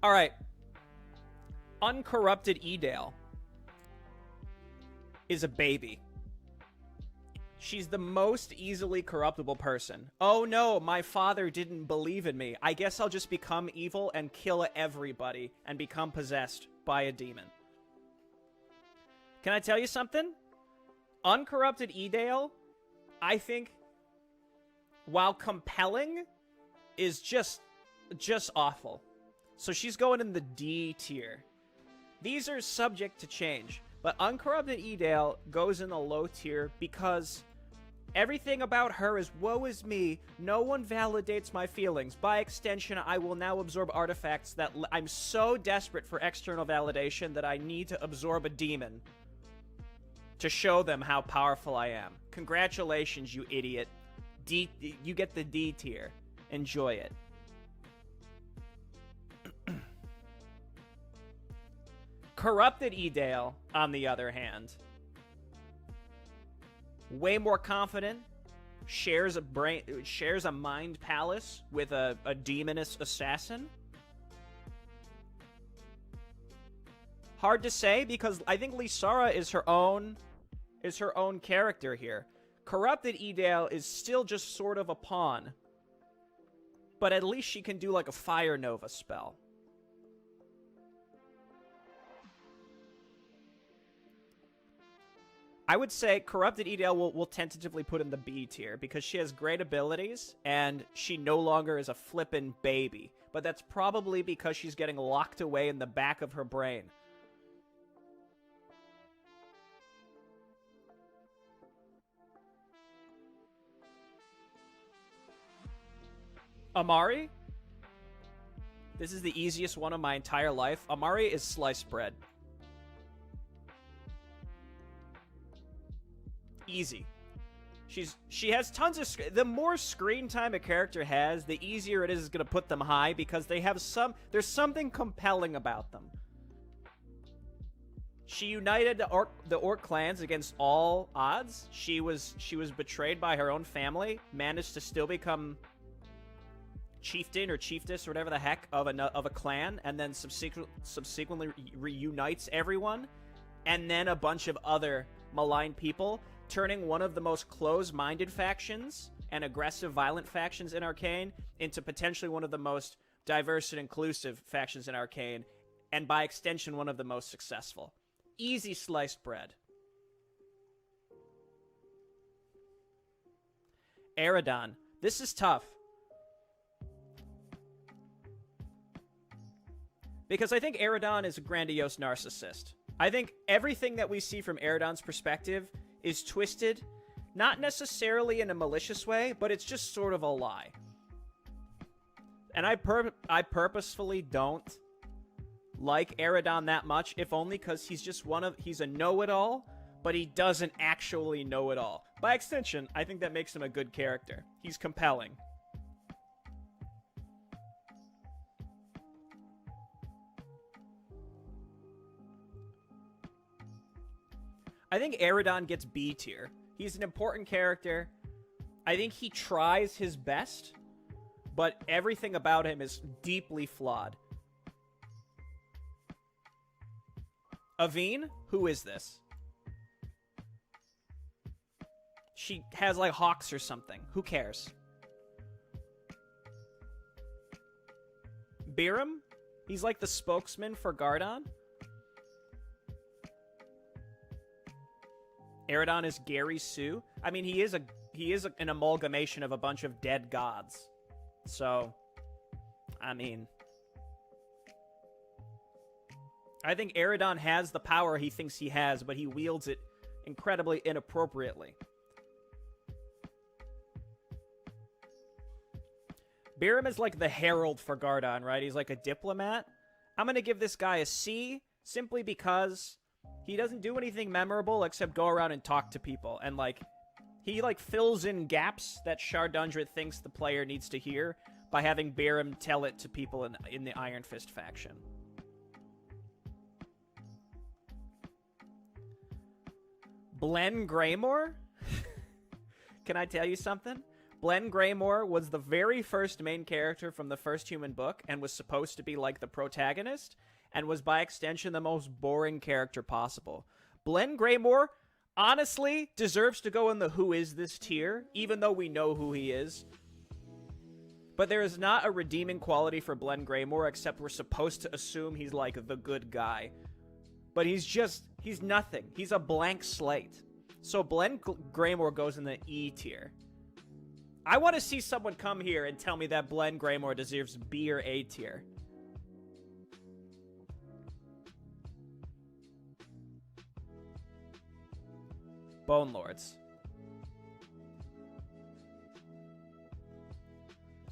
All right. Uncorrupted Edale is a baby. She's the most easily corruptible person. Oh no, my father didn't believe in me. I guess I'll just become evil and kill everybody and become possessed by a demon. Can I tell you something? Uncorrupted Edale, I think, while compelling, is just awful. So she's going in the D tier. These are subject to change. But Uncorrupted Edale goes in the low tier because everything about her is woe is me. No one validates my feelings. By extension, I will now absorb artifacts that I'm so desperate for external validation that I need to absorb a demon to show them how powerful I am. Congratulations, you idiot. You get the D tier. Enjoy it. Corrupted Edale, on the other hand, way more confident, shares a mind palace with a demoness assassin. Hard to say because I think Lisara is her own character here. Corrupted Edale is still just sort of a pawn, but at least she can do like a Fire Nova spell. I would say Corrupted Edale will tentatively put in the B tier because she has great abilities and she no longer is a flippin' baby. But that's probably because she's getting locked away in the back of her brain. Amari? This is the easiest one of my entire life. Amari is sliced bread. Easy. She has tons of the more screen time a character has, the easier it is going to put them high because they have there's something compelling about them. She united the Orc clans against all odds. She was betrayed by her own family, managed to still become chieftain or chiefess or whatever the heck of a clan, and then subsequently reunites everyone, and then a bunch of other maligned people, turning one of the most close-minded factions and aggressive, violent factions in Arkain into potentially one of the most diverse and inclusive factions in Arkain, and by extension, one of the most successful. Easy sliced bread. Aerodon. This is tough. Because I think Aerodon is a grandiose narcissist. I think everything that we see from Aerodon's perspective is twisted, not necessarily in a malicious way, but it's just sort of a lie. And I purposefully don't like Aerodon that much, if only because he's a know-it-all, but he doesn't actually know it all. By extension, I think that makes him a good character. He's compelling. I think Aerodon gets B tier. He's an important character. I think he tries his best, but everything about him is deeply flawed. Aveen? Who is this? She has like hawks or something. Who cares? Beerum? He's like the spokesman for Gardon. Aerodon is Gary Sue. I mean, he is an amalgamation of a bunch of dead gods. So, I mean, I think Aerodon has the power he thinks he has, but he wields it incredibly inappropriately. Beerum is like the herald for Gardon, right? He's like a diplomat. I'm going to give this guy a C simply because he doesn't do anything memorable except go around and talk to people. And, like, he, like, fills in gaps that Shardundra thinks the player needs to hear by having Beerum tell it to people in the Iron Fist faction. Blen Greymore? Can I tell you something? Blen Greymore was the very first main character from the first human book and was supposed to be like the protagonist and was by extension the most boring character possible. Blen Greymore honestly deserves to go in the who is this tier, even though we know who he is. But there is not a redeeming quality for Blen Greymore except we're supposed to assume he's like the good guy. But he's nothing. He's a blank slate. So Blen Greymore goes in the E tier. I want to see someone come here and tell me that Blen Greymore deserves B or A tier. Bone Lords.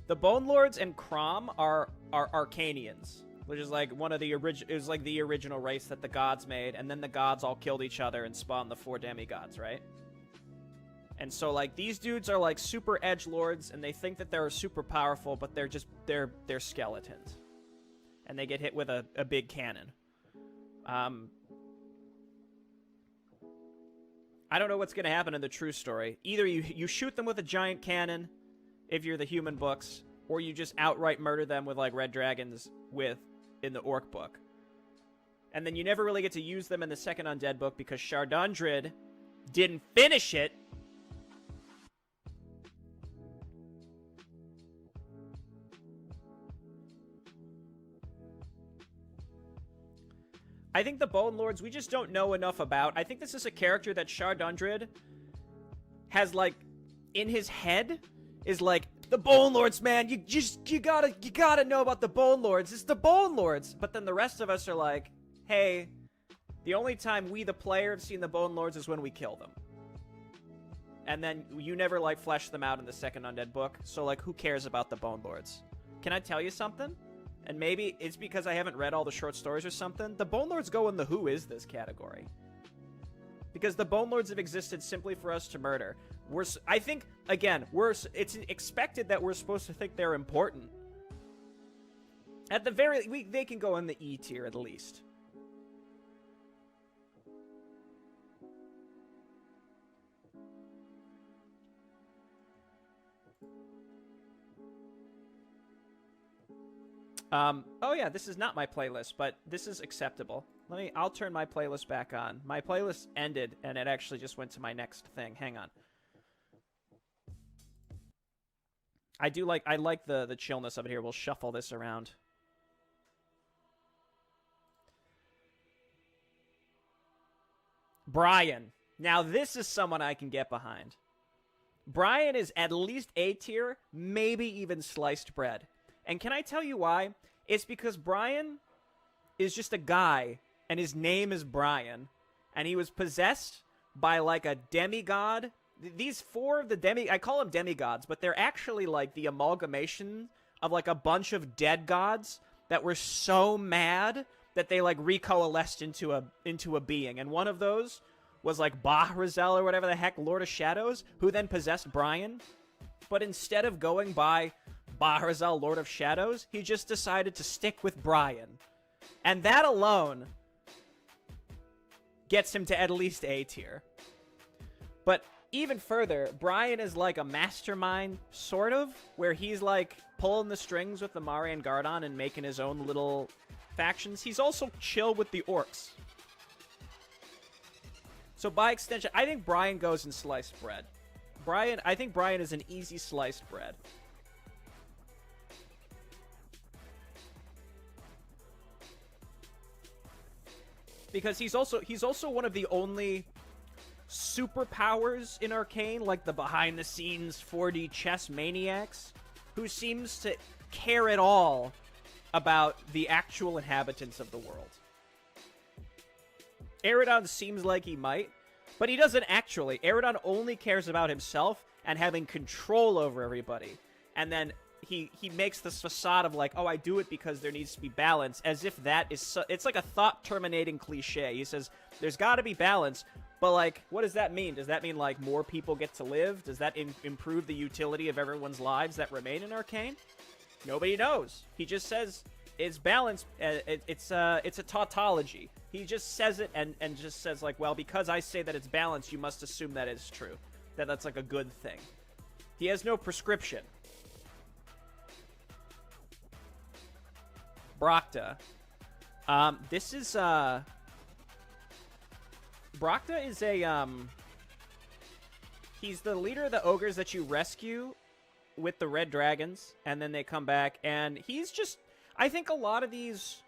The Bone Lords and Krom are Arcanians, which is like one of the original. It was like the original race that the gods made, and then the gods all killed each other and spawned the 4 demigods, right? And so like these dudes are like super edgelords, and they think that they're super powerful, but they're just they're skeletons, and they get hit with a big cannon. I don't know what's going to happen in the true story. Either you shoot them with a giant cannon, if you're the human books, or you just outright murder them with, like, red dragons in the orc book. And then you never really get to use them in the second Undead book because Chardondrid didn't finish it. I think the Bone Lords, we just don't know enough about. I think this is a character that Chardondrid has, like, in his head, is like, the Bone Lords, man, you gotta know about the Bone Lords. It's the Bone Lords. But then the rest of us are like, hey, the only time we, the player, have seen the Bone Lords is when we kill them. And then you never, like, flesh them out in the second Undead book. So, like, who cares about the Bone Lords? Can I tell you something? And maybe it's because I haven't read all the short stories or something. The Bone Lords go in the who is this category. Because the Bone Lords have existed simply for us to murder. I think, again, it's expected that we're supposed to think they're important. At the very... they can go in the E tier at least. Oh yeah, this is not my playlist, but this is acceptable. I'll turn my playlist back on. My playlist ended, and it actually just went to my next thing. Hang on. I like the chillness of it here. We'll shuffle this around. Brian. Now, this is someone I can get behind. Brian is at least A tier, maybe even sliced bread. And can I tell you why? It's because Brian is just a guy, and his name is Brian, and he was possessed by, like, a demigod. These 4 of the I call them demigods, but they're actually, like, the amalgamation of, like, a bunch of dead gods that were so mad that they, like, recoalesced into a being. And one of those was, like, Bahrazel or whatever the heck, Lord of Shadows, who then possessed Brian. But instead of going by Bahrazel, Lord of Shadows, he just decided to stick with Brian. And that alone gets him to at least A tier. But even further, Brian is like a mastermind, sort of, where he's like pulling the strings with Amari and Gardon and making his own little factions. He's also chill with the orcs. So by extension, I think Brian goes in sliced bread. I think Brian is an easy sliced bread. Because he's also one of the only superpowers in Arkain, like the behind-the-scenes 4D chess maniacs, who seems to care at all about the actual inhabitants of the world. Aerodon seems like he might, but he doesn't actually. Aerodon only cares about himself and having control over everybody. And then he makes this facade of like, oh, I do it because there needs to be balance, as if that is... it's like a thought-terminating cliche. He says, there's got to be balance, but like, what does that mean? Does that mean like more people get to live? Does that improve the utility of everyone's lives that remain in Arkain? Nobody knows. He just says it's balance. It's a tautology. He just says it and just says like, well, because I say that it's balanced, you must assume that it's true. That's like a good thing. He has no prescription. Brochta. This is, Brochta is a, he's the leader of the ogres that you rescue with the red dragons, and then they come back, and he's just, I think a lot of these,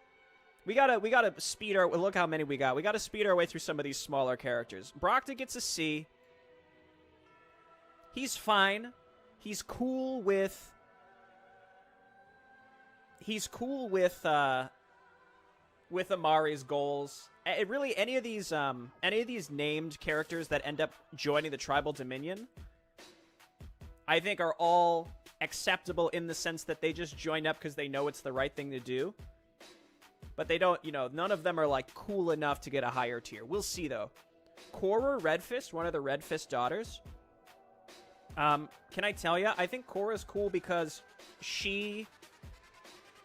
we gotta speed our, look how many we got. We gotta speed our way through some of these smaller characters. Brochta gets a C. He's fine. He's cool with Amari's goals. It really, any of these named characters that end up joining the tribal dominion, I think are all acceptable in the sense that they just join up because they know it's the right thing to do. But they don't, none of them are like cool enough to get a higher tier. We'll see though. Cora Redfist, one of the Redfist daughters. Can I tell you? I think Cora's cool because she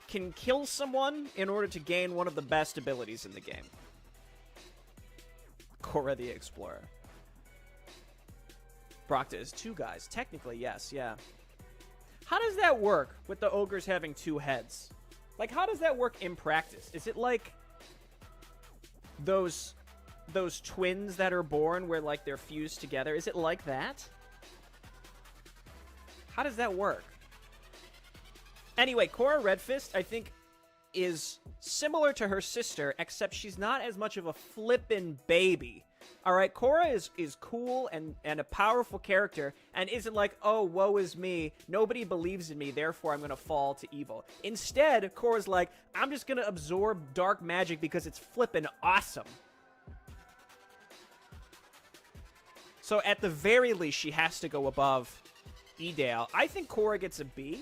can kill someone in order to gain one of the best abilities in the game. Cora the Explorer. Brochta is 2 guys. Technically, yes, yeah. How does that work with the ogres having 2 heads? Like, how does that work in practice? Is it like those twins that are born where, like, they're fused together? Is it like that? How does that work? Anyway, Cora Redfist, I think, is similar to her sister, except she's not as much of a flippin' baby. All right, Cora is cool and a powerful character and isn't like, oh, woe is me. Nobody believes in me, therefore I'm going to fall to evil. Instead, Cora's like, I'm just going to absorb dark magic because it's flippin' awesome. So at the very least, she has to go above Edale. I think Cora gets a B.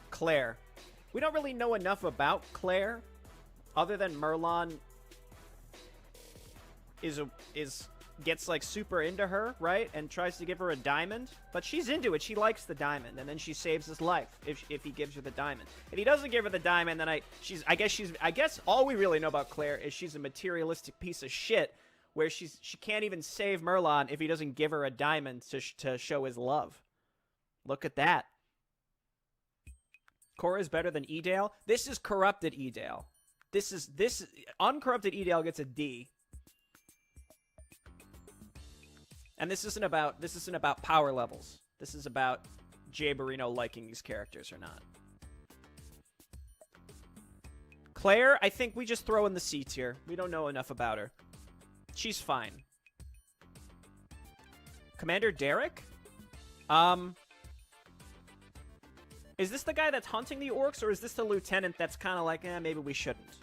Claire. We don't really know enough about Claire, other than Merlon gets like super into her, right? And tries to give her a diamond, but she's into it. She likes the diamond, and then she saves his life if he gives her the diamond. If he doesn't give her the diamond, then I guess all we really know about Claire is she's a materialistic piece of shit, where she can't even save Merlon if he doesn't give her a diamond to show his love. Look at that. Cora is better than Edale. This is corrupted Edale. This uncorrupted Edale gets a D. And this isn't about power levels. This is about Jay Barrino liking these characters or not. Claire, I think we just throw in the C tier. We don't know enough about her. She's fine. Commander Derek? Is this the guy that's hunting the orcs, or is this the lieutenant that's kind of like, maybe we shouldn't?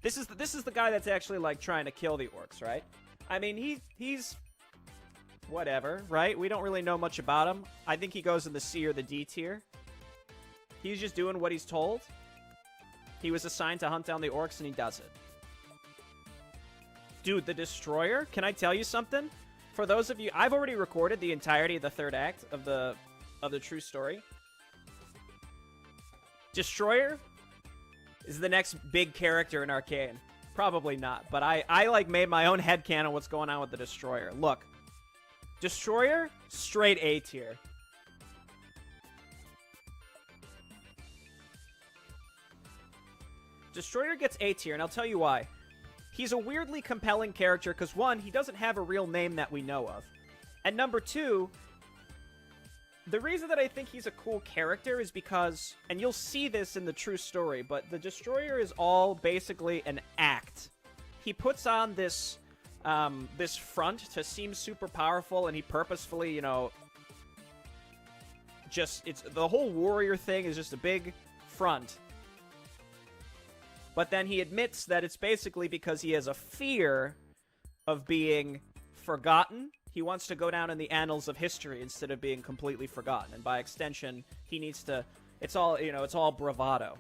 This is the guy that's actually like trying to kill the orcs, right? I mean, he's whatever, right? We don't really know much about him. I think he goes in the C or the D tier. He's just doing what he's told. He was assigned to hunt down the orcs, and he does it. Dude, the Destroyer? Can I tell you something? For those of you, I've already recorded the entirety of the 3rd act of the true story. Destroyer is the next big character in Arkain. Probably not, but I like made my own headcanon what's going on with the Destroyer. Look. Destroyer, straight A tier. Destroyer gets A tier, and I'll tell you why. He's a weirdly compelling character because, 1, he doesn't have a real name that we know of. And number 2, the reason that I think he's a cool character is because, and you'll see this in the true story, but the Destroyer is all basically an act. He puts on this front to seem super powerful, and he purposefully, it's the whole warrior thing is just a big front. But then he admits that it's basically because he has a fear of being forgotten. He wants to go down in the annals of history instead of being completely forgotten. And by extension, he needs to... It's all bravado.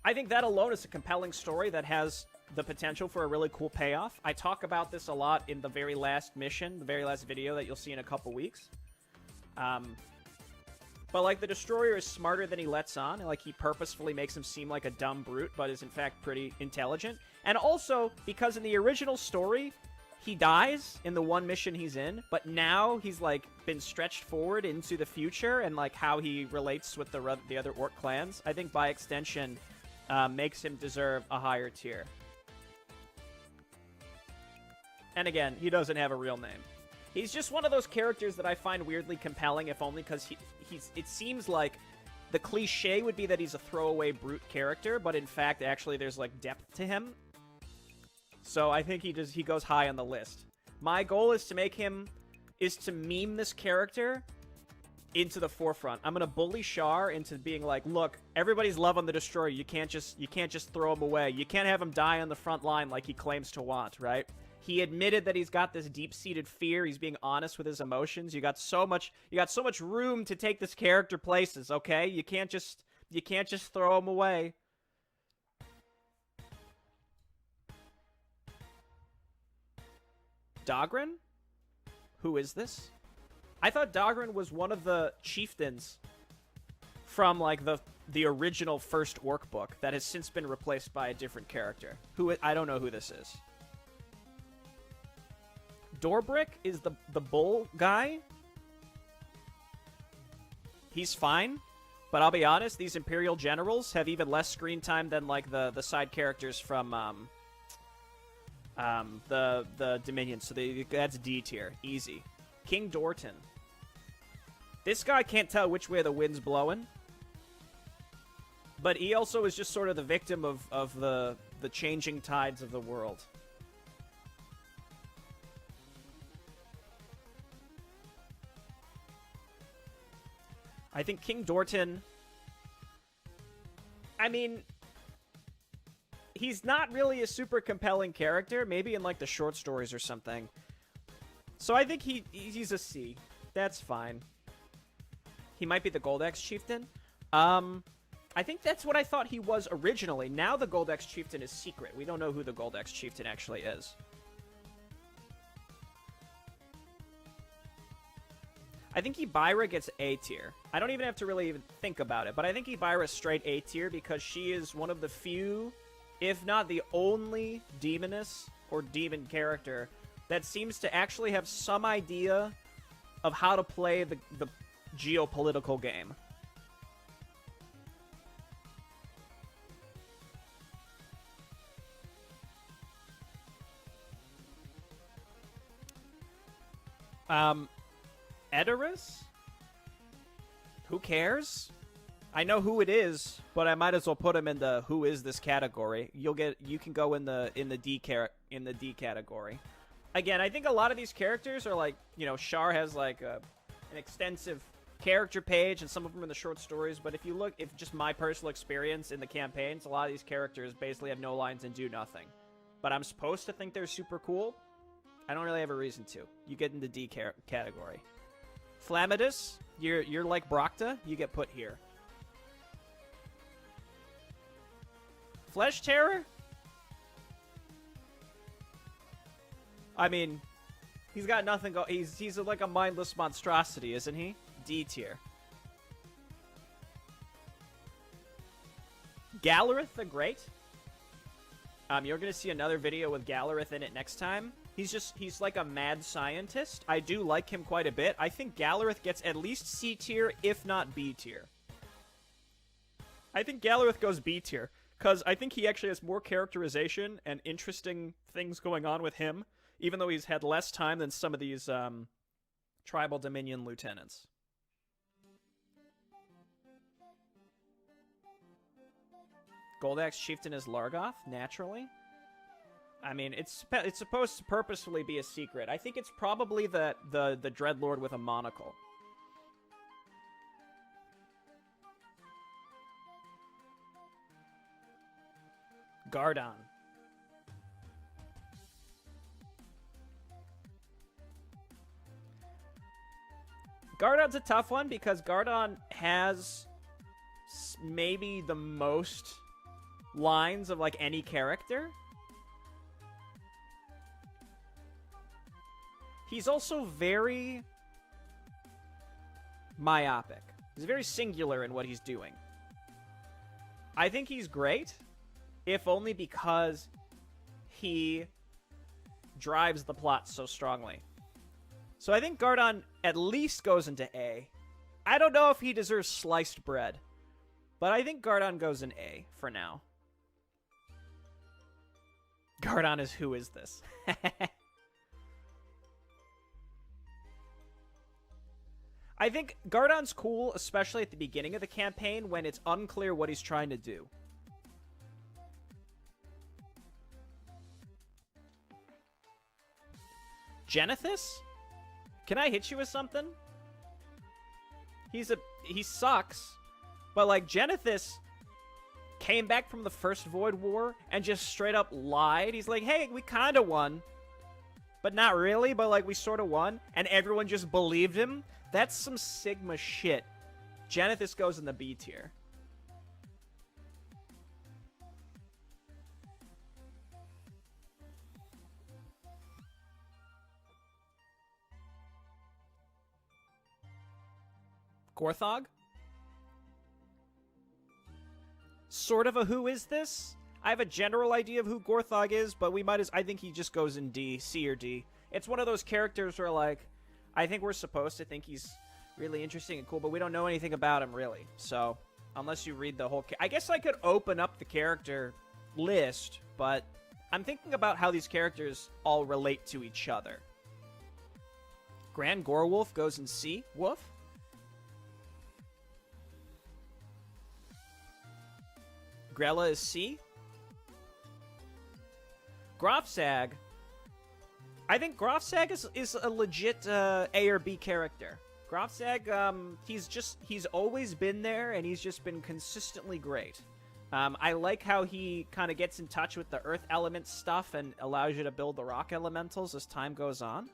I think that alone is a compelling story that has the potential for a really cool payoff. I talk about this a lot in the very last mission, the very last video that you'll see in a couple weeks. But But, like, the Destroyer is smarter than he lets on. Like, he purposefully makes him seem like a dumb brute, but is, in fact, pretty intelligent. And also, because in the original story, he dies in the one mission he's in, but now he's, like, been stretched forward into the future and, like, how he relates with the other Orc clans, I think, by extension, makes him deserve a higher tier. And again, he doesn't have a real name. He's just one of those characters that I find weirdly compelling, if only because it seems like the cliche would be that he's a throwaway brute character, but in fact, actually, there's, like, depth to him. So I think he goes high on the list. My goal is to meme this character into the forefront. I'm gonna bully Shar into being like, look, everybody's loving the Destroyer. You can't just throw him away. You can't have him die on the front line like he claims to want, right? He admitted that he's got this deep-seated fear. He's being honest with his emotions. You got so much room to take this character places, okay? You can't just throw him away. Dagran? Who is this? I thought Dagran was one of the chieftains from, like, the original first Orc book that has since been replaced by a different character. I don't know who this is. Dorbrick is the bull guy. He's fine, but I'll be honest, these Imperial generals have even less screen time than, like, the side characters from the Dominion, so that's D tier. Easy. King Dorton. This guy can't tell which way the wind's blowing, but he also is just sort of the victim of the changing tides of the world. I think King Dorton, I mean, he's not really a super compelling character, maybe in, like, the short stories or something. So I think he's a C. That's fine. He might be the Goldax Chieftain. I think that's what I thought he was originally. Now the Goldax Chieftain is secret. We don't know who the Goldax Chieftain actually is. I think Ebyra gets A tier. I don't even have to really even think about it, but I think Ebyra's straight A tier because she is one of the few, if not the only, demoness or demon character that seems to actually have some idea of how to play the geopolitical game. Edoras? Who cares? I know who it is, but I might as well put him in the who is this category. You can go in the D category. Again, I think a lot of these characters are like, you know, Shar has like an extensive character page and some of them in the short stories, but if just my personal experience in the campaigns, a lot of these characters basically have no lines and do nothing. But I'm supposed to think they're super cool. I don't really have a reason to. You get in the D category. Flammidus, you're like Brochta, you get put here. Flesh Terror? I mean, he's got nothing he's like a mindless monstrosity, isn't he? D tier. Galireth the Great? You're gonna see another video with Galireth in it next time. He's like a mad scientist. I do like him quite a bit. I think Galireth gets at least C tier, if not B tier. I think Galireth goes B tier, because I think he actually has more characterization and interesting things going on with him, even though he's had less time than some of these Tribal Dominion lieutenants. Goldax Chieftain is Largoth, naturally. I mean, it's supposed to purposefully be a secret. I think it's probably the Dreadlord with a monocle. Gardon. Gardon's a tough one because Gardon has maybe the most lines of, like, any character. He's also very myopic. He's very singular in what he's doing. I think he's great, if only because he drives the plot so strongly. So I think Gardon at least goes into A. I don't know if he deserves sliced bread, but I think Gardon goes in A for now. Gardon is who is this? I think Gardon's cool, especially at the beginning of the campaign when it's unclear what he's trying to do. Genethys? Can I hit you with something? He sucks, but like Genethys came back from the first Void War and just straight up lied. He's like, hey, we kind of won, but not really, but like we sort of won, and everyone just believed him. That's some Sigma shit. Genethys goes in the B tier. Gorthog? Sort of a who is this? I have a general idea of who Gorthog is, but I think he just goes in D, C or D. It's one of those characters where, like, I think we're supposed to think he's really interesting and cool, but we don't know anything about him, really. So, unless you read the whole... I guess I could open up the character list, but I'm thinking about how these characters all relate to each other. Grand Gorewolf goes in C. Wolf? Grella is C. Groffsag. I think Groffsag is a legit A or B character. Groffsag, he's always been there, and he's just been consistently great. I like how he kind of gets in touch with the earth element stuff and allows you to build the rock elementals as time goes on.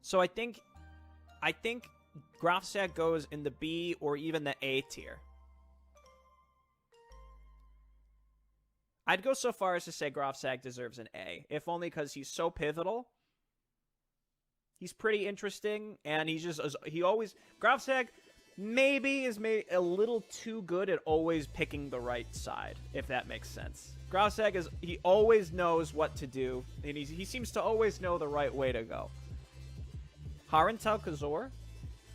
So I think Groffsag goes in the B or even the A tier. I'd go so far as to say Groffsag deserves an A, if only because he's so pivotal. He's pretty interesting, and Groffsag maybe is a little too good at always picking the right side, if that makes sense. Groffsag he always knows what to do, and he seems to always know the right way to go. Harantel Kazor,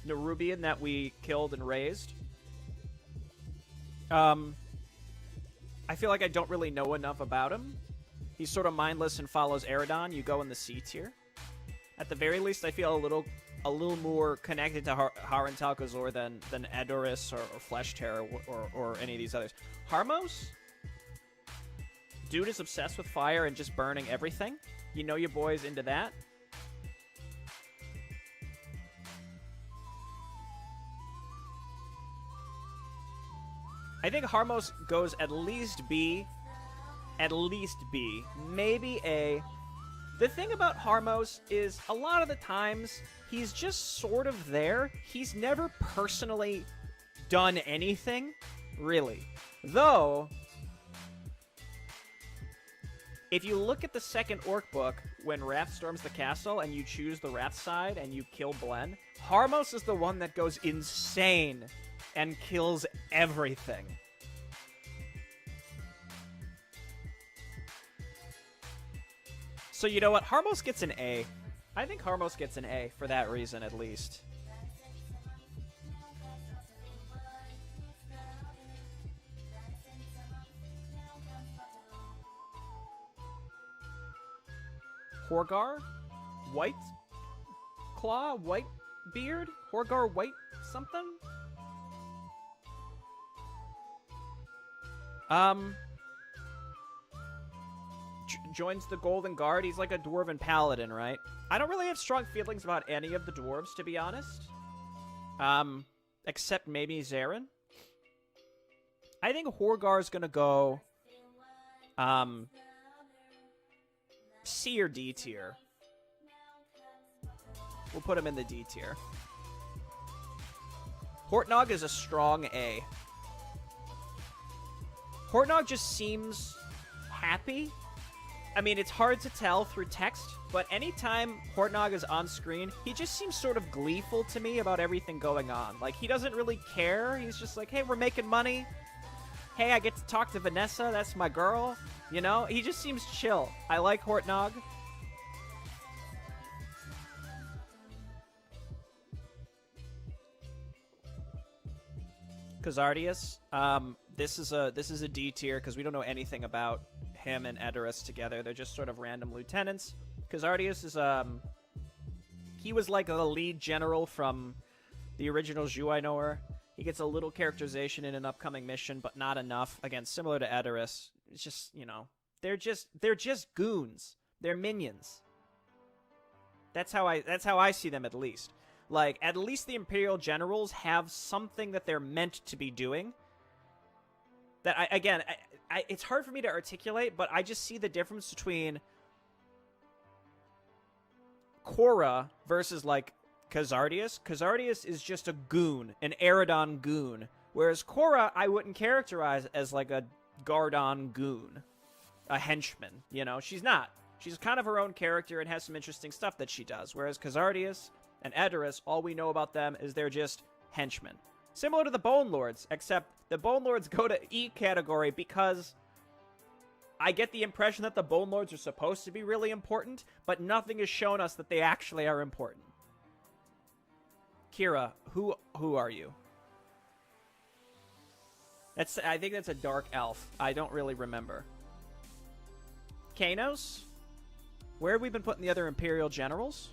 Nerubian that we killed and raised. I feel like I don't really know enough about him. He's sort of mindless and follows Aerodon. You go in the C tier. At the very least, I feel a little more connected to Harantel Kazor than Edoris or Flesh Terror or any of these others. Harmos? Dude is obsessed with fire and just burning everything. You know your boy's into that. I think Harmos goes at least B, maybe A. The thing about Harmos is a lot of the times he's just sort of there. He's never personally done anything, really. Though, if you look at the second Orc book, when Rath storms the castle and you choose the Rath side and you kill Blen, Harmos is the one that goes insane and kills everything. So you know what? Harmos gets an A. I think Harmos gets an A for that reason, at least. Horgar? White Claw? White Beard? Horgar White something? Joins the Golden Guard. He's like a Dwarven paladin, right? I don't really have strong feelings about any of the dwarves, to be honest. Except maybe Zarin. I think Horgar's gonna go C or D tier. We'll put him in the D tier. Hortnog is a strong A. Hortnog just seems happy. I mean, it's hard to tell through text, but anytime Hortnog is on screen, he just seems sort of gleeful to me about everything going on. Like, he doesn't really care. He's just like, hey, we're making money. Hey, I get to talk to Vanessa. That's my girl. You know? He just seems chill. I like Hortnog. Kazardius. This is a D tier because we don't know anything about him and Edoras together. They're just sort of random lieutenants. Kazardius is he was like the lead general from the original Juainor. He gets a little characterization in an upcoming mission, but not enough. Again, similar to Edoras. It's just, you know, they're just goons. They're minions. That's how I see them, at least. Like, at least the Imperial generals have something that they're meant to be doing. That, it's hard for me to articulate, but I just see the difference between Cora versus, like, Kazardius. Kazardius is just a goon, an Aerodon goon. Whereas Cora, I wouldn't characterize as, like, a Gardon goon. A henchman, you know? She's not. She's kind of her own character and has some interesting stuff that she does. Whereas Kazardius and Edoras, all we know about them is they're just henchmen. Similar to the Bone Lords, except the Bone Lords go to E category because I get the impression that the Bone Lords are supposed to be really important, but nothing has shown us that they actually are important. Kira, who are you? I think that's a dark elf. I don't really remember. Kanos? Where have we been putting the other Imperial generals?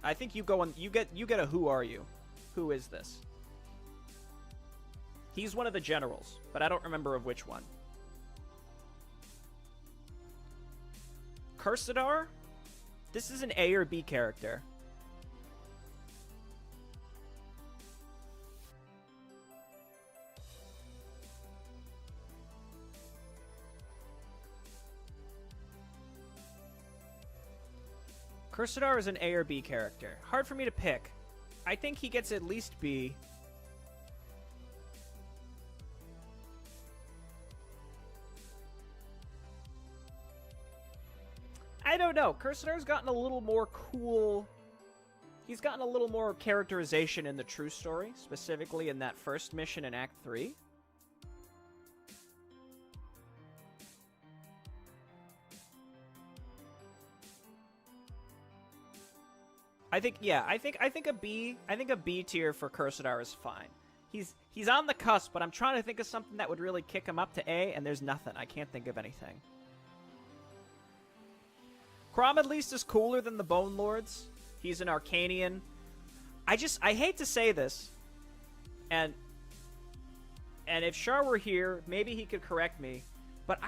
I think you go on. You get a who are you? Who is this? He's one of the generals, but I don't remember of which one. Cursadar? This is an A or B character. Cursadar is an A or B character. Hard for me to pick. I think he gets at least B. I don't know. Cursadar's gotten a little more cool. He's gotten a little more characterization in the true story, specifically in that first mission in Act 3. I think a B tier for Cursadar is fine. He's on the cusp, but I'm trying to think of something that would really kick him up to A, and there's nothing. I can't think of anything. Krom at least is cooler than the Bone Lords. He's an Arcanian. I hate to say this, and if Shar were here, maybe he could correct me, but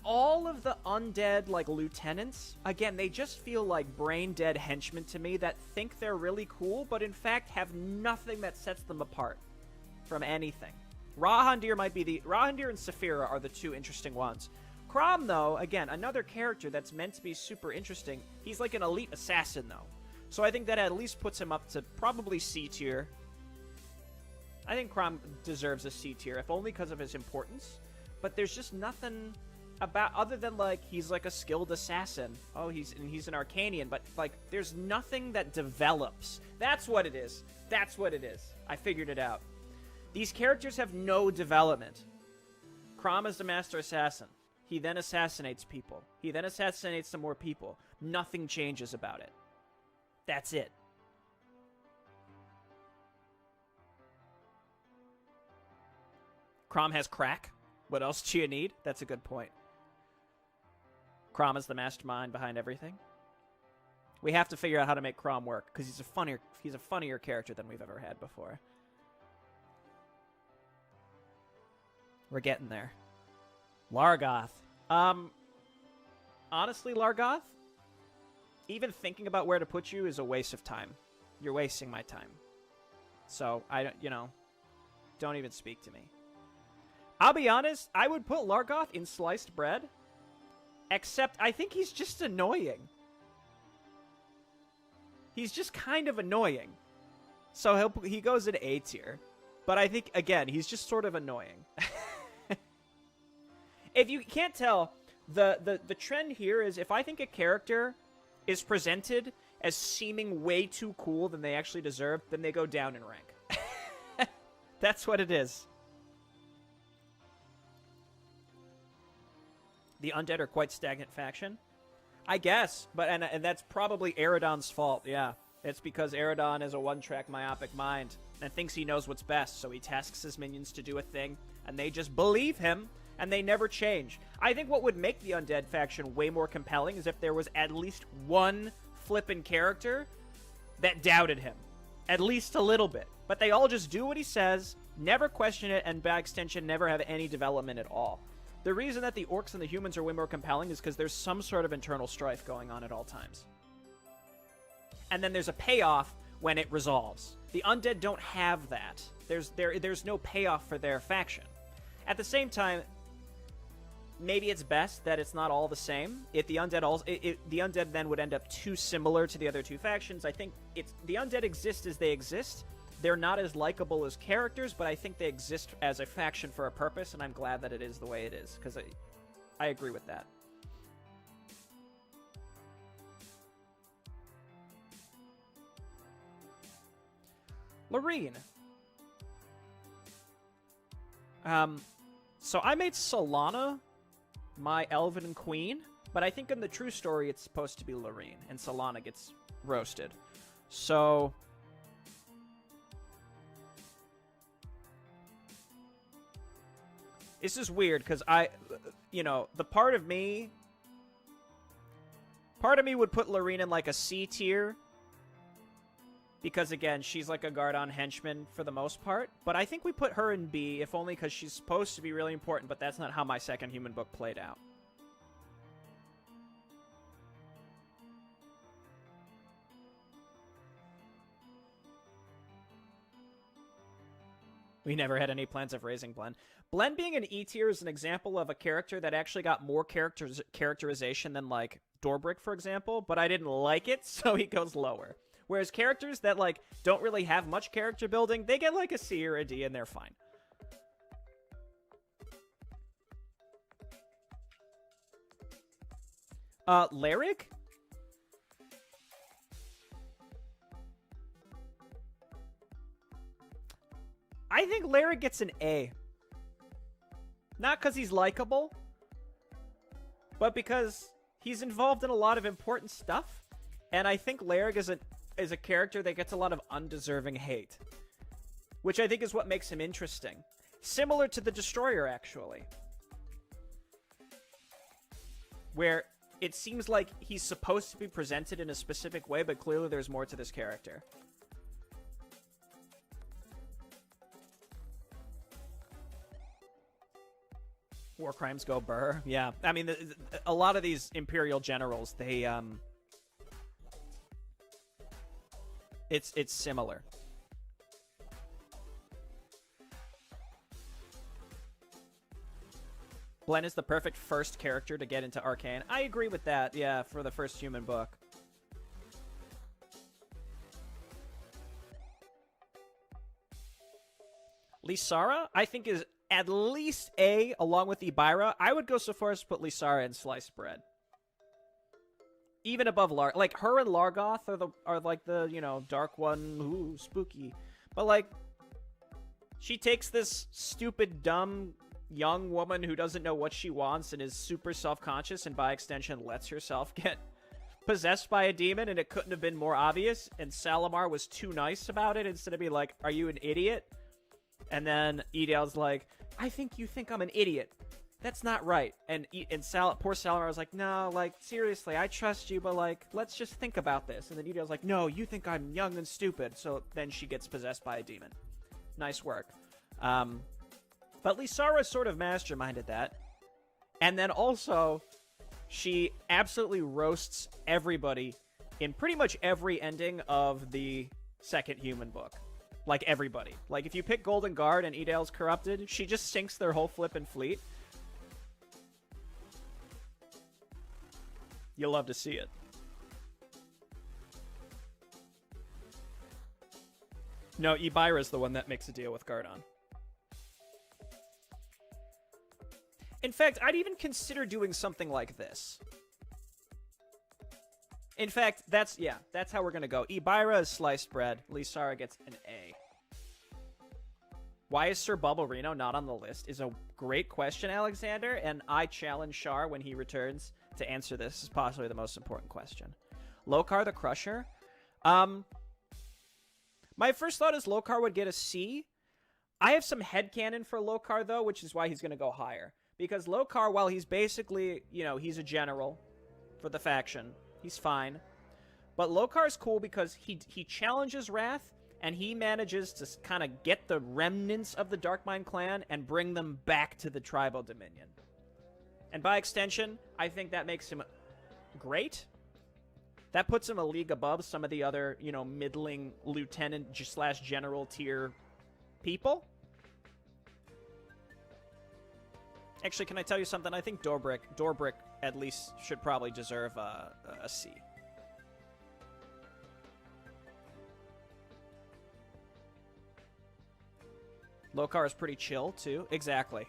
all of the undead, like, lieutenants, again, they just feel like brain-dead henchmen to me that think they're really cool, but in fact have nothing that sets them apart from anything. Rahan and Safira are the two interesting ones. Krom, though, again, another character that's meant to be super interesting. He's like an elite assassin, though. So I think that at least puts him up to probably C tier. I think Krom deserves a C tier, if only because of his importance. But there's just nothing about, other than, like, he's like a skilled assassin. Oh, he's an Arcanian, but, like, there's nothing that develops. That's what it is. That's what it is. I figured it out. These characters have no development. Krom is the master assassin. He then assassinates people. He then assassinates some more people. Nothing changes about it. That's it. Krom has crack. What else do you need? That's a good point. Krom is the mastermind behind everything. We have to figure out how to make Krom work, because he's a funnier character than we've ever had before. We're getting there. Largoth. Honestly, Largoth, even thinking about where to put you is a waste of time. You're wasting my time. So, don't even speak to me. I'll be honest, I would put Largoth in sliced bread, except I think he's just annoying. He's just kind of annoying. So he goes in A tier. But I think, again, he's just sort of annoying. If you can't tell, The trend here is if I think a character is presented as seeming way too cool than they actually deserve, then they go down in rank. That's what it is. The Undead are quite stagnant faction. I guess, but and that's probably Aerodon's fault, yeah. It's because Aerodon is a one-track myopic mind and thinks he knows what's best, so he tasks his minions to do a thing, and they just believe him, and they never change. I think what would make the Undead faction way more compelling is if there was at least one flippin' character that doubted him. At least a little bit. But they all just do what he says, never question it, and by extension never have any development at all. The reason that the orcs and the humans are way more compelling is because there's some sort of internal strife going on at all times. And then there's a payoff when it resolves. The Undead don't have that. There's no payoff for their faction. At the same time, maybe it's best that it's not all the same. If the Undead then would end up too similar to the other two factions. I think the Undead exist as they exist. They're not as likable as characters, but I think they exist as a faction for a purpose, and I'm glad that it is the way it is, because I agree with that. Laureen. So I made Solana my Elven Queen, but I think in the true story it's supposed to be Laureen, and Solana gets roasted. So this is weird, because the part of me would put Laureen in like a C tier, because again, she's like a Gardon henchman for the most part, but I think we put her in B, if only because she's supposed to be really important, but that's not how my second human book played out. We never had any plans of raising Blen. Blen being an E tier is an example of a character that actually got more characterization than, like, Dorbrick, for example, but I didn't like it, so he goes lower. Whereas characters that, like, don't really have much character building, they get, like, a C or a D, and they're fine. Lyric? I think Lyric gets an A. Not because he's likable, but because he's involved in a lot of important stuff. And I think Lyric is a character that gets a lot of undeserving hate, which I think is what makes him interesting. Similar to the Destroyer, actually. Where it seems like he's supposed to be presented in a specific way, but clearly there's more to this character. War crimes go burr. Yeah. I mean, a lot of these Imperial generals, they, It's similar. Blen is the perfect first character to get into Arkain. I agree with that, yeah, for the first human book. Lisara, I think, is at least A, along with Ebyra. I would go so far as to put Lisara in sliced bread. Even above like, her and Largoth are like the, dark one, ooh, spooky. But, like, she takes this stupid, dumb, young woman who doesn't know what she wants and is super self-conscious and, by extension, lets herself get possessed by a demon, and it couldn't have been more obvious, and Salamar was too nice about it instead of being like, are you an idiot? And then Edale's like, I think you think I'm an idiot. That's not right. And poor Salamar was like, no, like, seriously, I trust you, but, like, let's just think about this. And then Edale's like, no, you think I'm young and stupid. So then she gets possessed by a demon. Nice work. But Lisara sort of masterminded that. And then also, she absolutely roasts everybody in pretty much every ending of the second human book. Like, everybody. Like, if you pick Golden Guard and Edale's corrupted, she just sinks their whole flippin' fleet. You'll love to see it. No, Ebyra's the one that makes a deal with Gardon. In fact, I'd even consider doing something like this. In fact, that's how we're going to go. Ebyra is sliced bread. Lisara gets an A. Why is Sir Bubblerino not on the list is a great question, Alexander, and I challenge Shar when he returns to answer this. This is possibly the most important question. Lokar the Crusher. My first thought is Lokar would get a C. I have some headcanon for Lokar, though, which is why he's going to go higher. Because Lokar, while he's basically, he's a general for the faction, he's fine. But Lokar's cool because he challenges Rath, and he manages to kind of get the remnants of the Darkmind clan and bring them back to the tribal dominion. And by extension, I think that makes him great. That puts him a league above some of the other, middling lieutenant/general tier people. Actually, can I tell you something? I think Dorbrick at least should probably deserve a C. Lokar is pretty chill, too. Exactly.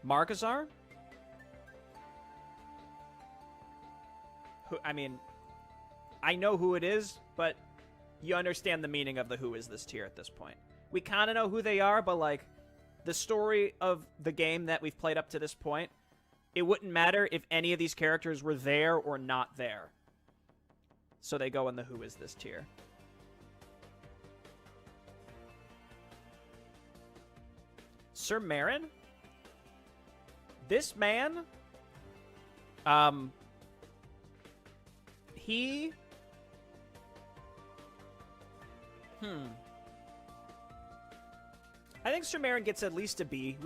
Markazar? Who, I know who it is, but you understand the meaning of the who is this tier at this point. We kind of know who they are, but, the story of the game that we've played up to this point, it wouldn't matter if any of these characters were there or not there. So they go in the who is this tier. Sir Marin? This man? He... I think Sir Marin gets at least a B.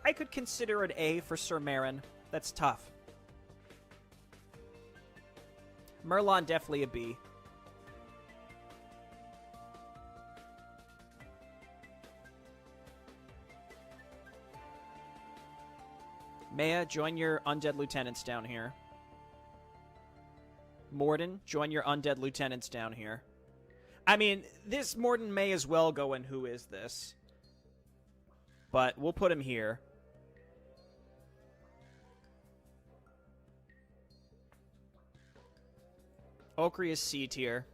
I could consider an A for Sir Marin. That's tough. Merlon, definitely a B. Maya, join your undead lieutenants down here. Morden, join your undead lieutenants down here. This Morden may as well go in who is this. But we'll put him here. Okri is C tier.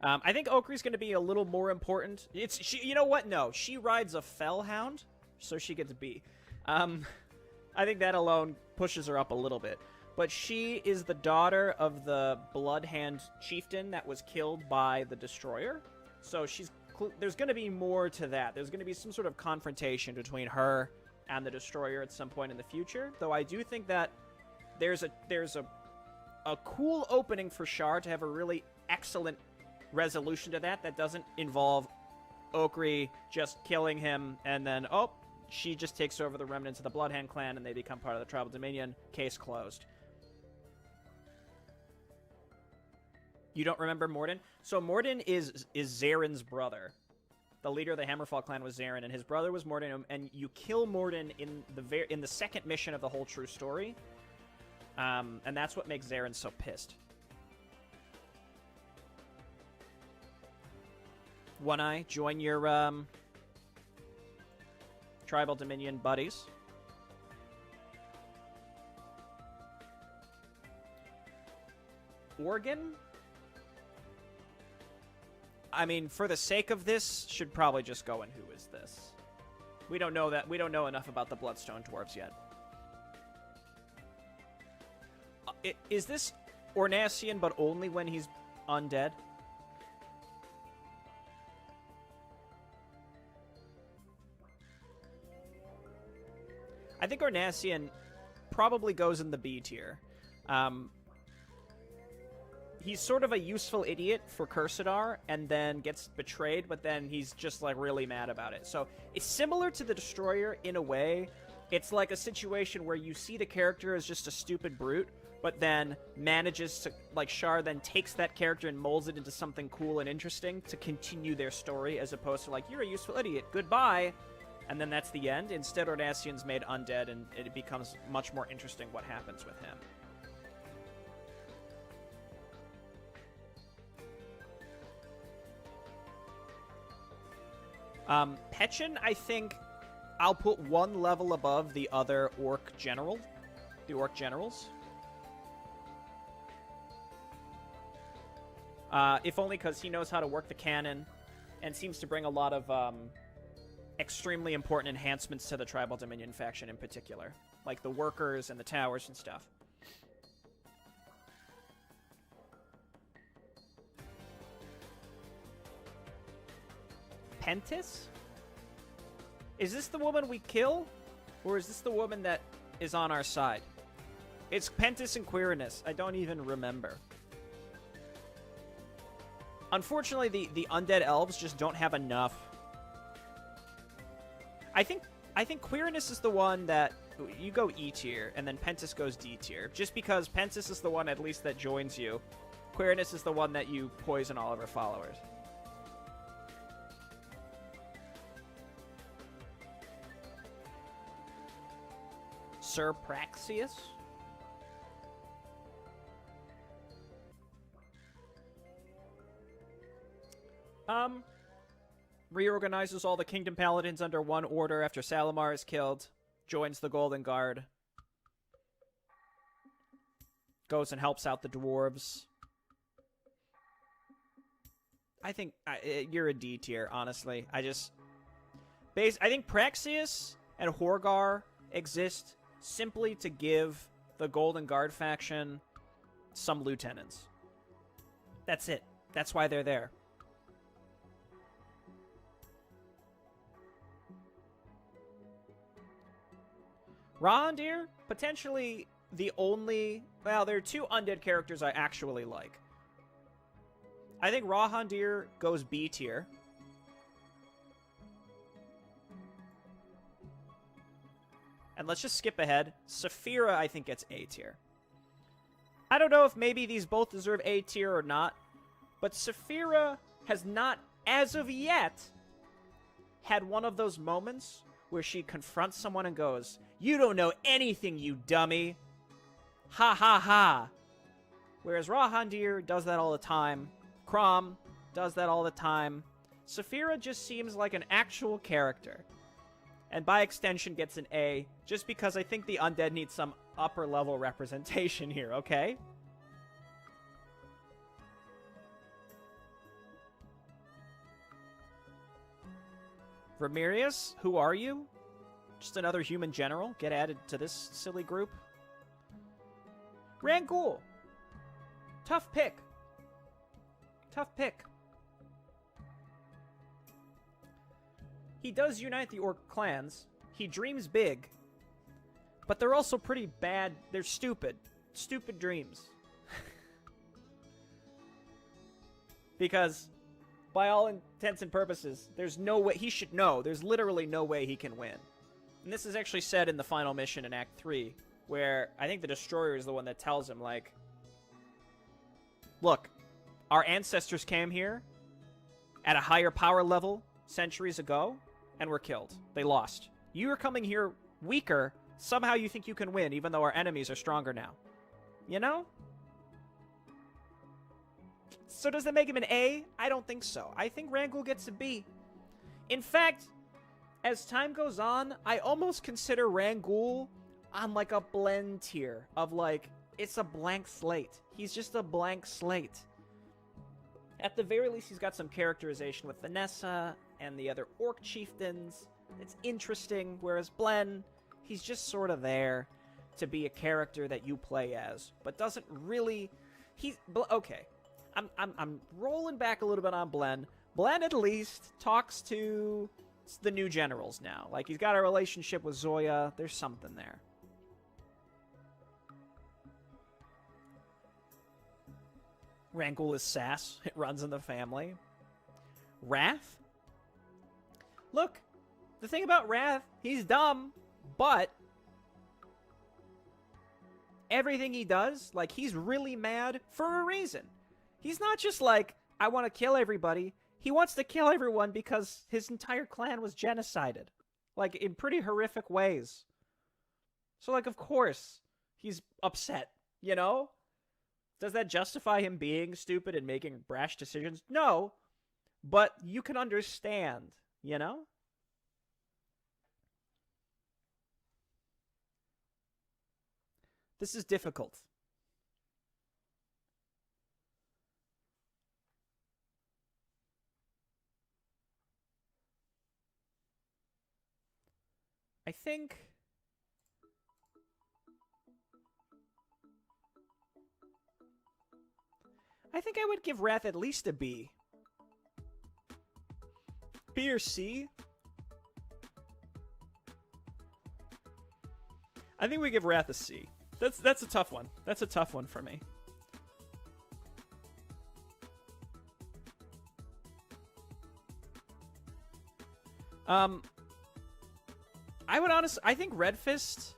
I think Okri's going to be a little more important. You know what? No, she rides a Fellhound, so she gets B. I think that alone pushes her up a little bit. But she is the daughter of the Bloodhand chieftain that was killed by the Destroyer. So there's going to be more to that. There's going to be some sort of confrontation between her and the Destroyer at some point in the future. Though I do think that there's a cool opening for Shar to have a really excellent resolution to that doesn't involve Okri just killing him and then, she just takes over the remnants of the Bloodhand clan and they become part of the tribal dominion. Case closed. You don't remember Morden? So Morden is Zaren's brother. The leader of the Hammerfall clan was Zaren, and his brother was Morden, and you kill Morden in the second mission of the whole true story. And that's what makes Zaren so pissed. One Eye, join your tribal dominion buddies. Organ? For the sake of this, should probably just go in who is this. We don't know that. We don't know enough about the Bloodstone Dwarves yet. Is this Ornacian, but only when he's undead? I think Ornacian probably goes in the B tier. He's sort of a useful idiot for Cursadar, and then gets betrayed, but then he's just, really mad about it. So, it's similar to the Destroyer in a way. It's like a situation where you see the character as just a stupid brute, but then manages to, Shar then takes that character and molds it into something cool and interesting to continue their story, as opposed to, you're a useful idiot, goodbye, and then that's the end. Instead, Ornacian's made undead, and it becomes much more interesting what happens with him. Petchin, I think I'll put one level above the other orc general. The orc generals. If only because he knows how to work the cannon and seems to bring a lot of extremely important enhancements to the Tribal Dominion faction in particular. Like the workers and the towers and stuff. Pentas? Is this the woman we kill? Or is this the woman that is on our side? It's Pentas and Quirinus. I don't even remember. Unfortunately, the undead elves just don't have enough. I think Quirinus is the one that you go E tier, and then Pentas goes D tier. Just because Pentas is the one at least that joins you. Quirinus is the one that you poison all of her followers. Sir Praxius? Reorganizes all the Kingdom Paladins under one order after Salamar is killed. Joins the Golden Guard. Goes and helps out the dwarves. I think you're a D tier, honestly. I think Praxius and Horgar exist simply to give the Golden Guard faction some lieutenants. That's it. That's why they're there. Rahan, potentially the only... Well, there are two undead characters I actually like. I think Rahan goes B tier. And let's just skip ahead. Safira, I think, gets A tier. I don't know if maybe these both deserve A tier or not, but Safira has not, as of yet, had one of those moments where she confronts someone and goes, "You don't know anything, you dummy. Ha ha ha." Whereas Rahan does that all the time. Krom does that all the time. Safira just seems like an actual character. And by extension gets an A, just because I think the undead need some upper level representation here, okay? Ramirez, who are you? Just another human general? Get added to this silly group? Rangool. Tough pick. Tough pick. He does unite the orc clans. He dreams big. But they're also pretty bad. They're stupid. Stupid dreams. Because, by all intents and purposes, there's no way... He should know. There's literally no way he can win. And this is actually said in the final mission in Act 3, where I think the Destroyer is the one that tells him, like, look, our ancestors came here at a higher power level centuries ago, and were killed. They lost. You are coming here weaker. Somehow you think you can win, even though our enemies are stronger now. You know? So does that make him an A? I don't think so. I think Rangool gets a B. In fact, as time goes on, I almost consider Rangool on like a Blen tier of like, it's a blank slate. He's just a blank slate. At the very least, he's got some characterization with Vanessa and the other orc chieftains. It's interesting, whereas Blen, he's just sort of there to be a character that you play as, but doesn't really... Okay, I'm rolling back a little bit on Blen. Blen at least talks to the new generals now. Like, he's got a relationship with Zoya. There's something there. Rangool is sass. It runs in the family. Rath? Look, the thing about Rath, he's dumb, but everything he does, like, he's really mad for a reason. He's not just like, I want to kill everybody. He wants to kill everyone because his entire clan was genocided. Like, in pretty horrific ways. So, like, of course, he's upset, you know? Does that justify him being stupid and making brash decisions? No. But you can understand You know? This is difficult. I think I would give Rath at least a B. B or C? I think we give Rath a C. That's a tough one. That's a tough one for me. I think Redfist.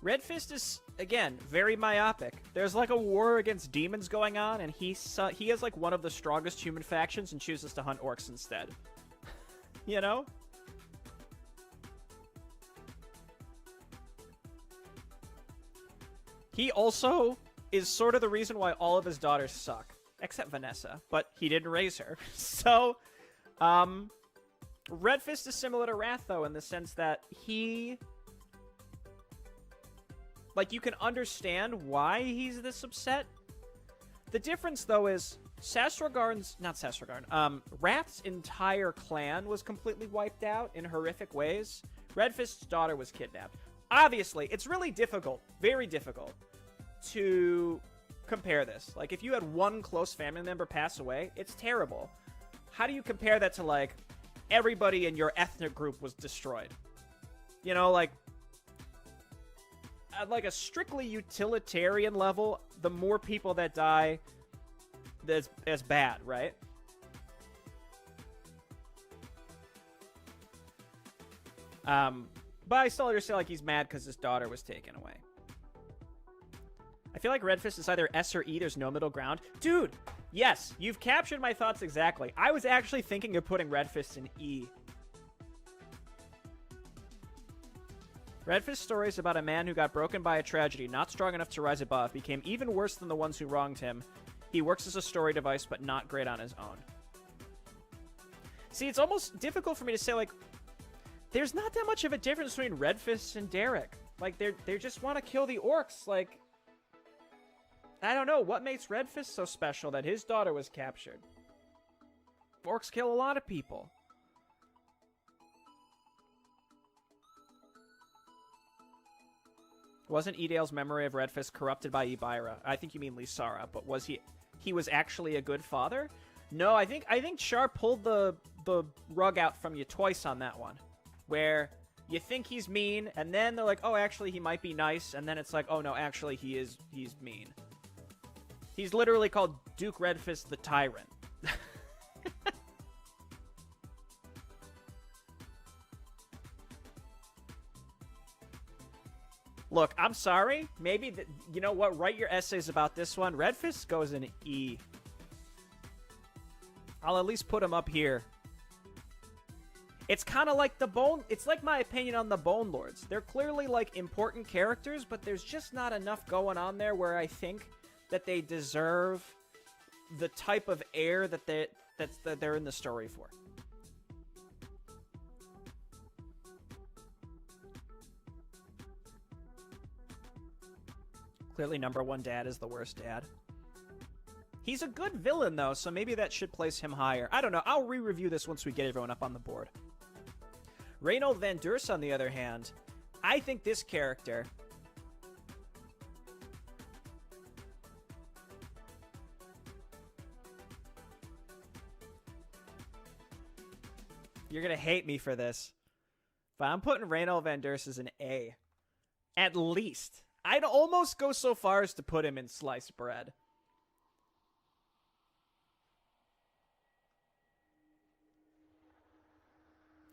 Redfist is, again, very myopic. There's like a war against demons going on, and he has like one of the strongest human factions and chooses to hunt orcs instead. You know? He also is sort of the reason why all of his daughters suck. Except Vanessa, but he didn't raise her. So, Redfist is similar to Rath, though, in the sense that he... Like, you can understand why he's this upset. The difference, though, is Rath's entire clan was completely wiped out in horrific ways. Redfist's daughter was kidnapped. Obviously, it's really difficult, very difficult, to compare this. Like, if you had one close family member pass away, it's terrible. How do you compare that to, like, everybody in your ethnic group was destroyed? You know, like, at, like, a strictly utilitarian level, the more people that die, that's bad, right? But I still understand, like, he's mad because his daughter was taken away. I feel like Redfist is either S or E. There's no middle ground. Dude, yes, you've captured my thoughts exactly. I was actually thinking of putting Redfist in E. Redfist's story is about a man who got broken by a tragedy, not strong enough to rise above, became even worse than the ones who wronged him. He works as a story device, but not great on his own. See, it's almost difficult for me to say, like, there's not that much of a difference between Redfist and Derek. Like, they just want to kill the orcs. Like, I don't know. What makes Redfist so special that his daughter was captured? Orcs kill a lot of people. Wasn't Edale's memory of Redfist corrupted by Ebyra? I think you mean Lisara, but was he was actually a good father? No, I think Char pulled the rug out from you twice on that one. Where you think he's mean, and then they're like, oh, actually, he might be nice, and then it's like, oh, no, actually, he's mean. He's literally called Duke Redfist the Tyrant. Look, I'm sorry. Maybe, you know what? Write your essays about this one. Redfist goes in E. I'll at least put him up here. It's kind of like the Bone... It's like my opinion on the Bone Lords. They're clearly, like, important characters, but there's just not enough going on there where I think that they deserve the type of air that they're in the story for. Clearly, number one dad is the worst dad. He's a good villain, though, so maybe that should place him higher. I don't know. I'll re-review this once we get everyone up on the board. Reynold Van Durst, on the other hand, I think this character... You're going to hate me for this, but I'm putting Reynold Van Durst as an A. At least. I'd almost go so far as to put him in sliced bread.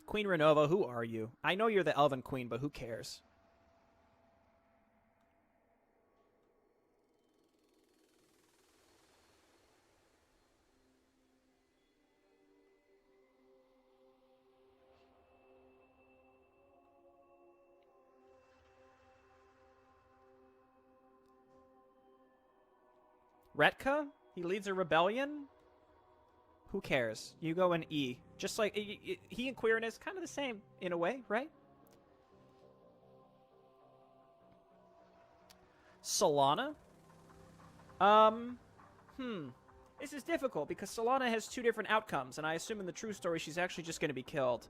Queen Renova, who are you? I know you're the Elven Queen, but who cares? Retka? He leads a rebellion? Who cares? You go in E. Just like, he and Queerness, kind of the same in a way, right? Solana? This is difficult because Solana has two different outcomes, and I assume in the true story she's actually just going to be killed.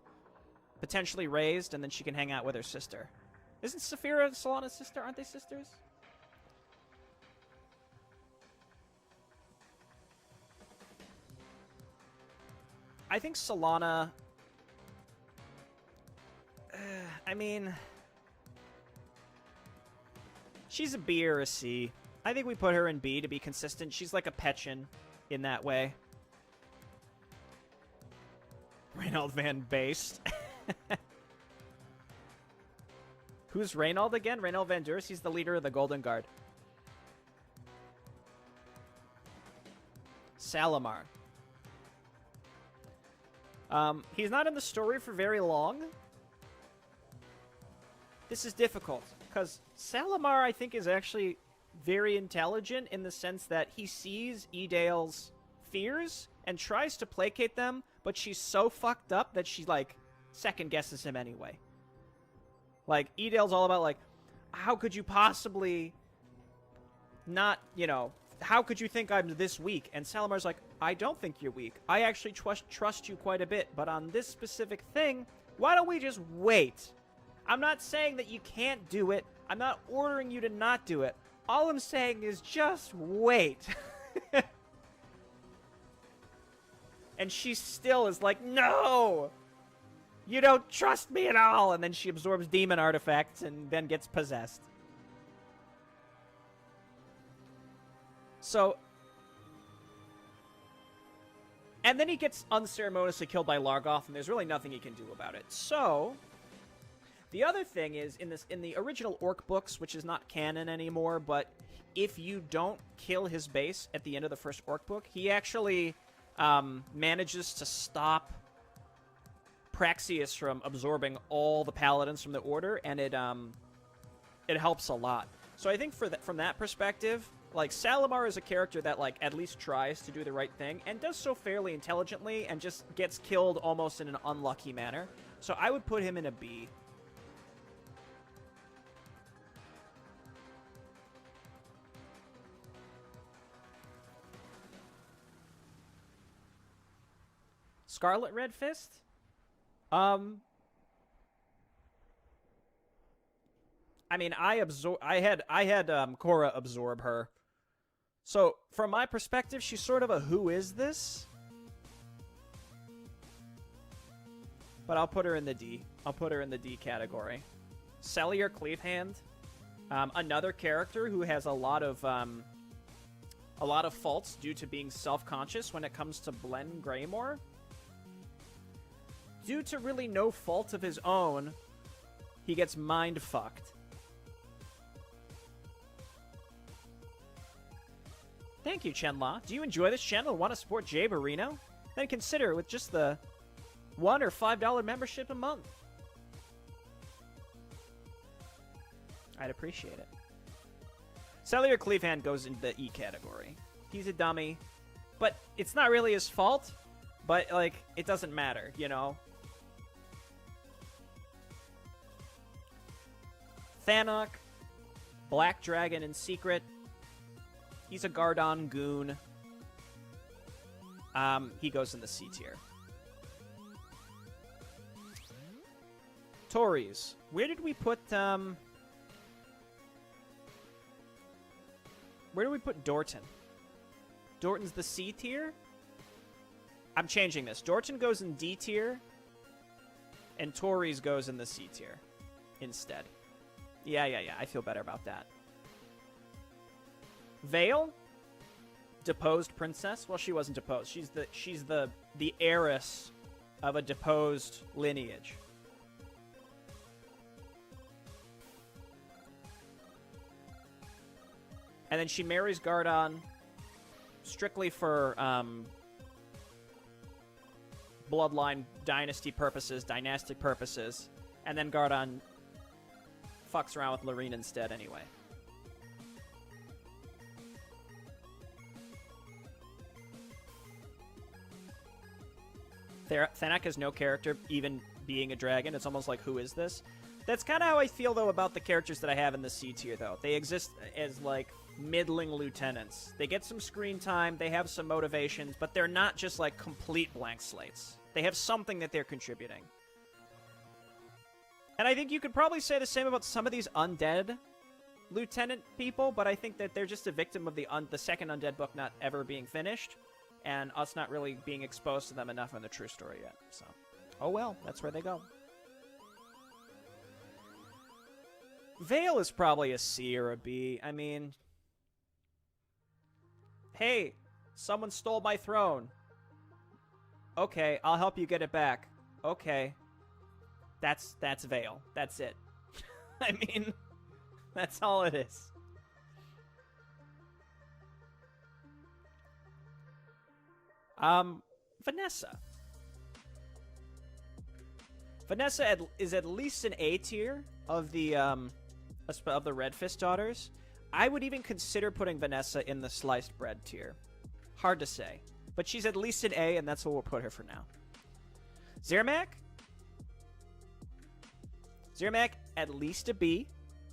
Potentially raised, and then she can hang out with her sister. Isn't Safira Solana's sister? Aren't they sisters? I think Solana... I mean... She's a B or a C. I think we put her in B to be consistent. She's like a Petchin in that way. Reynold Van Based. Who's Reynold again? Reynold Van Durs? He's the leader of the Golden Guard. Salamar. He's not in the story for very long. This is difficult, because Salamar, I think, is actually very intelligent in the sense that he sees Edale's fears and tries to placate them, but she's so fucked up that she, like, second-guesses him anyway. Like, Edale's all about, like, how could you possibly not, you know, how could you think I'm this weak? And Salamar's like, I don't think you're weak. I actually trust you quite a bit, but on this specific thing, why don't we just wait? I'm not saying that you can't do it. I'm not ordering you to not do it. All I'm saying is just wait. And she still is like, no! You don't trust me at all! And then she absorbs demon artifacts and then gets possessed. So... And then he gets unceremoniously killed by Largoth, and there's really nothing he can do about it. So... The other thing is, in the original Orc books, which is not canon anymore, but if you don't kill his base at the end of the first Orc book, he actually manages to stop Praxius from absorbing all the paladins from the Order, and it helps a lot. So I think from that perspective, like, Salamar is a character that, like, at least tries to do the right thing, and does so fairly intelligently, and just gets killed almost in an unlucky manner. So I would put him in a B. Scarlet Redfist? I mean, I had Cora absorb her. So, from my perspective, she's sort of a who is this? But I'll put her in the D. I'll put her in the D category. Cellier Cleavehand. Another character who has a lot of faults due to being self-conscious when it comes to Blen Greymore. Due to really no fault of his own, he gets mind-fucked. Thank you, Chenla. Do you enjoy this channel and want to support Jay Barino? Then consider with just the $1 or $5 membership a month. I'd appreciate it. Cellier Cleavehand goes into the E category. He's a dummy, but it's not really his fault, but, like, it doesn't matter, you know? Thanok, Black Dragon in Secret. He's a Gardon goon. He goes in the C tier. Tories. Where did we put, where do we put Dorton? Dorton's the C tier? I'm changing this. Dorton goes in D tier, and Tories goes in the C tier instead. Yeah. I feel better about that. Vale, deposed princess. Well, she wasn't deposed. She's the heiress of a deposed lineage. And then she marries Gardon strictly for bloodline dynasty purposes, dynastic purposes, and then Gardon fucks around with Laureen instead anyway. Thanak has no character, even being a dragon. It's almost like, who is this? That's kind of how I feel, though, about the characters that I have in the C tier, though. They exist as, like, middling lieutenants. They get some screen time, they have some motivations, but they're not just, like, complete blank slates. They have something that they're contributing. And I think you could probably say the same about some of these undead lieutenant people, but I think that they're just a victim of the second Undead book not ever being finished, and us not really being exposed to them enough in the true story yet. So, oh well, that's where they go. Vale is probably a C or a B. I mean, hey, someone stole my throne. Okay, I'll help you get it back. Okay. That's Vale. That's it. I mean, that's all it is. Vanessa. Vanessa is at least an A tier of the Redfist daughters. I would even consider putting Vanessa in the sliced bread tier. Hard to say. But she's at least an A, and that's what we'll put her for now. Zermac? Zermac, at least a B.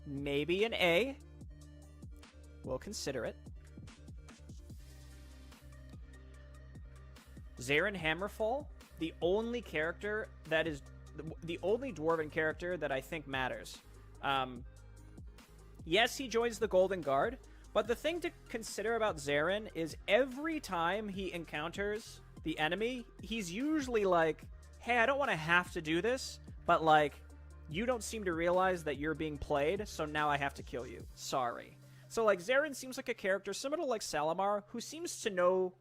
Maybe an A. We'll consider it. Zarin Hammerfall, the only character that is... the only Dwarven character that I think matters. Yes, he joins the Golden Guard, but the thing to consider about Zarin is every time he encounters the enemy, he's usually like, hey, I don't want to have to do this, but like, you don't seem to realize that you're being played, so now I have to kill you. Sorry. So like, Zarin seems like a character similar to like Salamar, who seems to know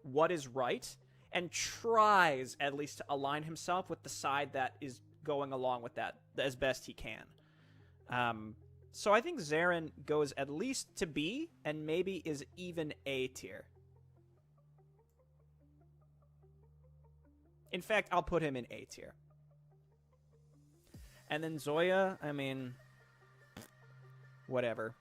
what is right, and tries at least to align himself with the side that is going along with that as best he can. So I think Zarin goes at least to B, and maybe is even A tier. In fact, I'll put him in A tier. And then Zoya, I mean, whatever.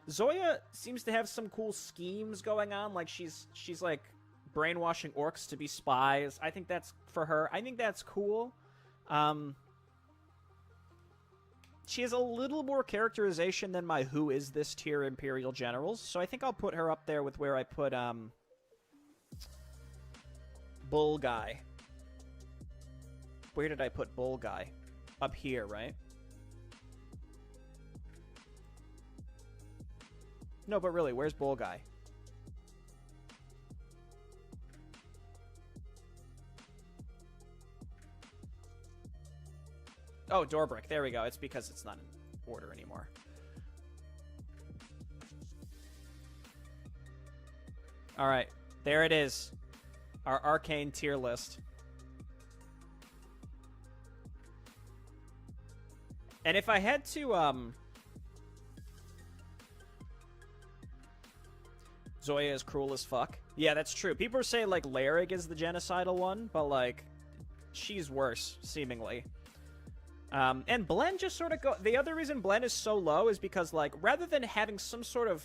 Zoya seems to have some cool schemes going on. Like, she's like brainwashing orcs to be spies. I think that's for her. I think that's cool. She has a little more characterization than my Who Is This tier Imperial generals, so I think I'll put her up there with where I put, Bull Guy. Where did I put Bull Guy? Up here, right? No, but really, where's Bull Guy? Oh, Dorbrick. There we go. It's because it's not in order anymore. Alright. There it is. Our Arkain tier list. And if I had to, Zoya is cruel as fuck. Yeah, that's true. People are saying, like, Larig is the genocidal one, but, like, she's worse, seemingly. And Blen just sort of the other reason Blen is so low is because, like, rather than having some sort of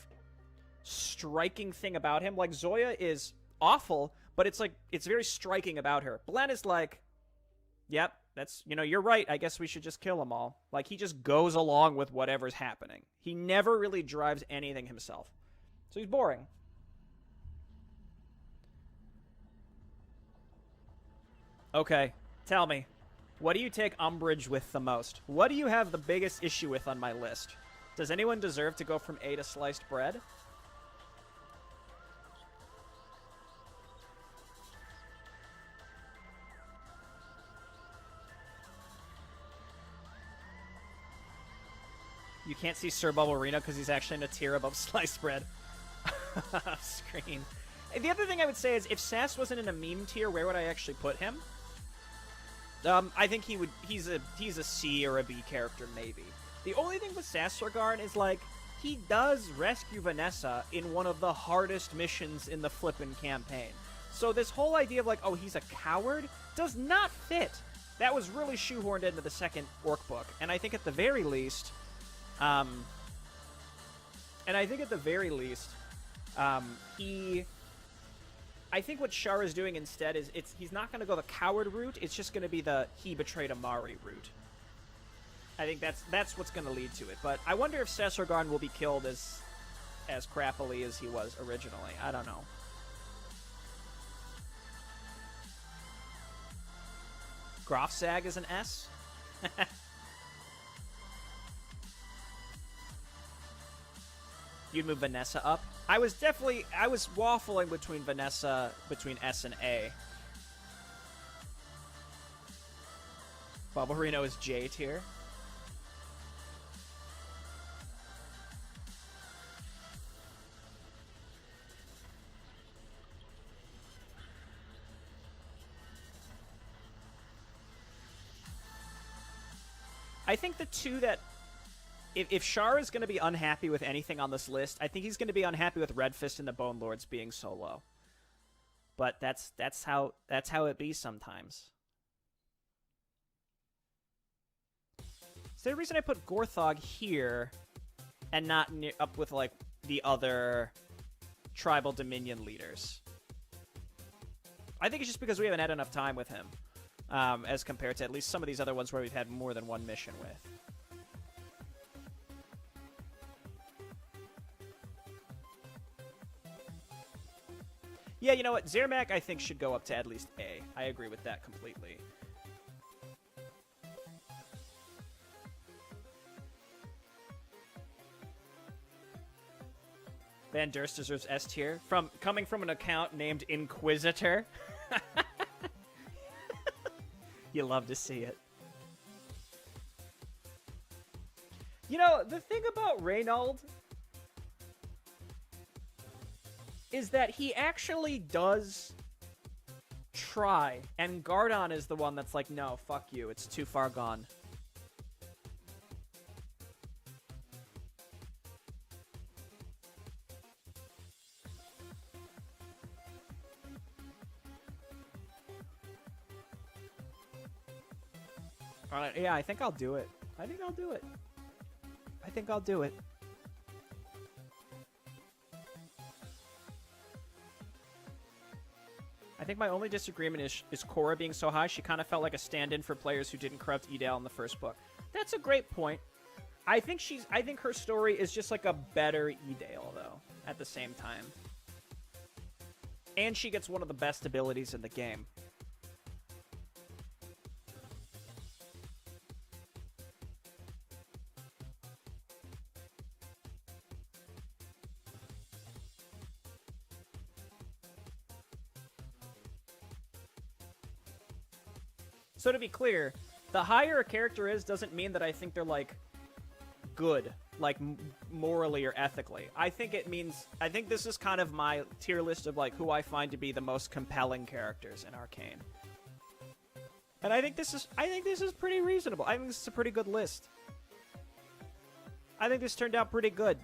striking thing about him, like, Zoya is awful, but it's, like, it's very striking about her. Blen is like, yep, that's, you know, you're right, I guess we should just kill them all. Like, he just goes along with whatever's happening. He never really drives anything himself. So he's boring. Okay, tell me. What do you take umbrage with the most? What do you have the biggest issue with on my list? Does anyone deserve to go from A to sliced bread? You can't see Sir Bubble-Reno because he's actually in a tier above sliced bread. Screen. And the other thing I would say is, if Sass wasn't in a meme tier, where would I actually put him? I think he's a C or a B character, maybe. The only thing with Sasragarn is, like, he does rescue Vanessa in one of the hardest missions in the flippin' campaign. So this whole idea of, like, oh, he's a coward does not fit. That was really shoehorned into the second Orc book. And I think at the very least, he I think what Shar is doing instead is he's not going to go the coward route. It's just going to be the he betrayed Amari route. I think that's what's going to lead to it. But I wonder if Sesargarn will be killed as crappily as he was originally. I don't know. Groffsag is an S? You'd move Vanessa up? I was waffling between Vanessa, between S and A. Bubble Reno is J tier. I think the two that... If Shar is going to be unhappy with anything on this list, I think he's going to be unhappy with Redfist and the Bone Lords being so low. But that's how it be sometimes. Is there a reason I put Gorthog here and not up with, like, the other tribal dominion leaders? I think it's just because we haven't had enough time with him. As compared to at least some of these other ones where we've had more than one mission with. Yeah, you know what? Zermac, I think, should go up to at least A. I agree with that completely. Van Durst deserves S tier. Coming from an account named Inquisitor. You love to see it. You know, the thing about Reynold is that he actually does try, and Gardon is the one that's like, no, fuck you, it's too far gone. Yeah, I think I'll do it. I think I'll do it. I think my only disagreement is Cora being so high. She kind of felt like a stand-in for players who didn't corrupt Edale in the first book. That's a great point. I think her story is just like a better Edale, though, at the same time. And she gets one of the best abilities in the game. So to be clear, the higher a character is doesn't mean that I think they're, like, good, like, morally or ethically. I think this is kind of my tier list of, like, who I find to be the most compelling characters in Arkain. And I think this is pretty reasonable. I think this is a pretty good list. I think this turned out pretty good.